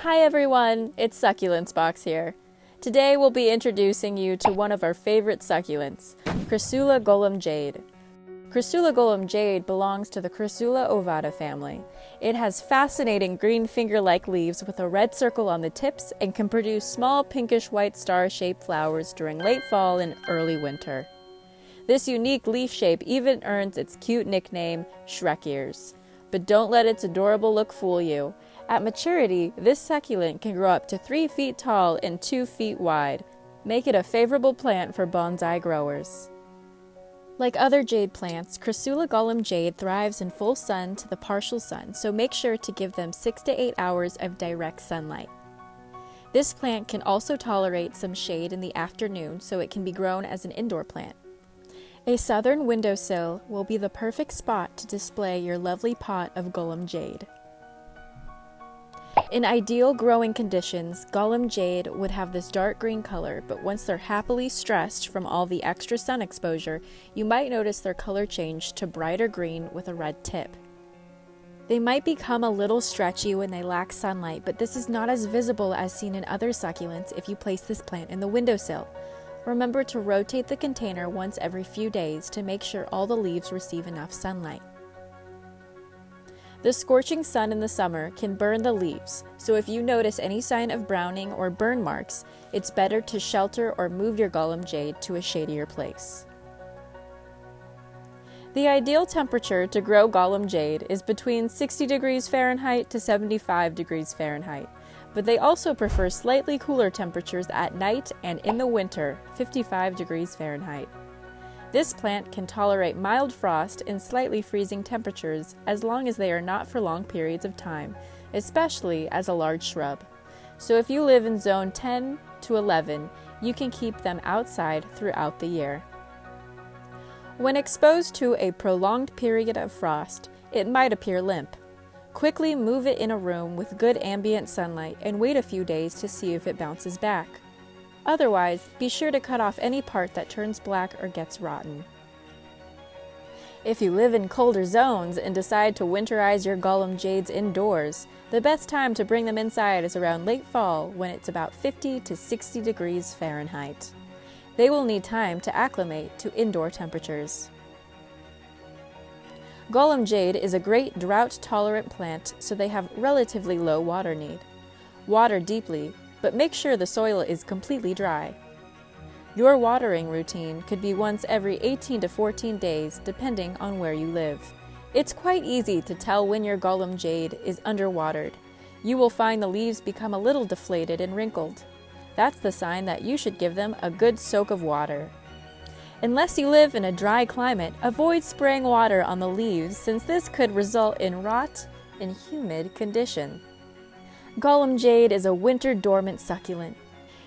Hi everyone, it's Succulents Box here. Today we'll be introducing you to one of our favorite succulents, Crassula Gollum Jade. Crassula Gollum Jade belongs to the Crassula Ovata family. It has fascinating green finger-like leaves with a red circle on the tips and can produce small pinkish-white star-shaped flowers during late fall and early winter. This unique leaf shape even earns its cute nickname, Shrek Ears. But don't let its adorable look fool you. At maturity, this succulent can grow up to 3 feet tall and 2 feet wide. Make it a favorable plant for bonsai growers. Like other jade plants, Crassula Gollum Jade thrives in full sun to the partial sun, so make sure to give them 6 to 8 hours of direct sunlight. This plant can also tolerate some shade in the afternoon, so it can be grown as an indoor plant. A southern windowsill will be the perfect spot to display your lovely pot of Gollum Jade. In ideal growing conditions, Gollum Jade would have this dark green color, but once they're happily stressed from all the extra sun exposure, you might notice their color change to brighter green with a red tip. They might become a little stretchy when they lack sunlight, but this is not as visible as seen in other succulents if you place this plant in the windowsill. Remember to rotate the container once every few days to make sure all the leaves receive enough sunlight. The scorching sun in the summer can burn the leaves, so if you notice any sign of browning or burn marks, it's better to shelter or move your Gollum Jade to a shadier place. The ideal temperature to grow Gollum Jade is between 60 degrees Fahrenheit to 75 degrees Fahrenheit, but they also prefer slightly cooler temperatures at night and in the winter, 55 degrees Fahrenheit. This plant can tolerate mild frost and slightly freezing temperatures as long as they are not for long periods of time, especially as a large shrub. So if you live in zone 10 to 11, you can keep them outside throughout the year. When exposed to a prolonged period of frost, it might appear limp. Quickly move it in a room with good ambient sunlight and wait a few days to see if it bounces back. Otherwise, be sure to cut off any part that turns black or gets rotten. If you live in colder zones and decide to winterize your Gollum Jades indoors, the best time to bring them inside is around late fall when it's about 50 to 60 degrees Fahrenheit. They will need time to acclimate to indoor temperatures. Gollum Jade is a great drought-tolerant plant, so they have relatively low water need. Water deeply, but make sure the soil is completely dry. Your watering routine could be once every 18 to 14 days, depending on where you live. It's quite easy to tell when your Gollum Jade is underwatered. You will find the leaves become a little deflated and wrinkled. That's the sign that you should give them a good soak of water. Unless you live in a dry climate, avoid spraying water on the leaves since this could result in rot in humid condition. Gollum Jade is a winter-dormant succulent.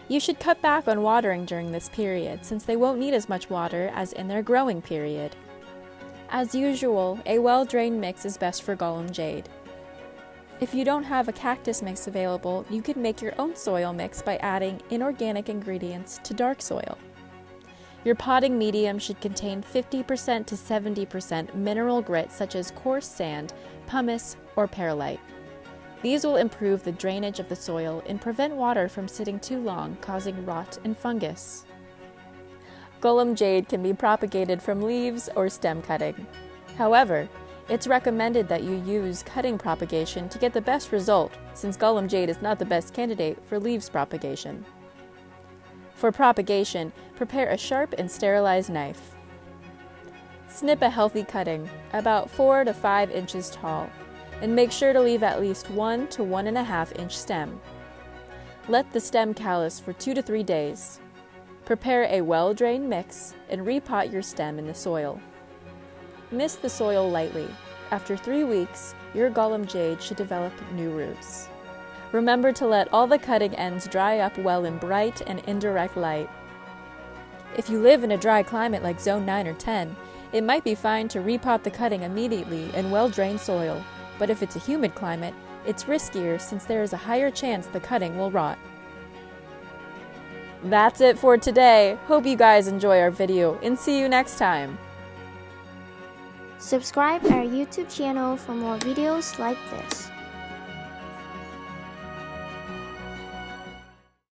You should cut back on watering during this period since they won't need as much water as in their growing period. As usual, a well-drained mix is best for Gollum Jade. If you don't have a cactus mix available, you can make your own soil mix by adding inorganic ingredients to dark soil. Your potting medium should contain 50% to 70% mineral grit such as coarse sand, pumice, or perlite. These will improve the drainage of the soil and prevent water from sitting too long, causing rot and fungus. Gollum Jade can be propagated from leaves or stem cutting. However, it's recommended that you use cutting propagation to get the best result, since Gollum Jade is not the best candidate for leaves propagation. For propagation, prepare a sharp and sterilized knife. Snip a healthy cutting, about 4 to 5 inches tall, and make sure to leave at least 1 to 1.5 inch stem. Let the stem callus for 2 to 3 days. Prepare a well-drained mix and repot your stem in the soil. Mist the soil lightly. After 3 weeks, your Gollum Jade should develop new roots. Remember to let all the cutting ends dry up well in bright and indirect light. If you live in a dry climate like zone 9 or 10, it might be fine to repot the cutting immediately in well-drained soil. But if it's a humid climate, it's riskier since there is a higher chance the cutting will rot. That's it for today. Hope you guys enjoy our video and see you next time. Subscribe our YouTube channel for more videos like this.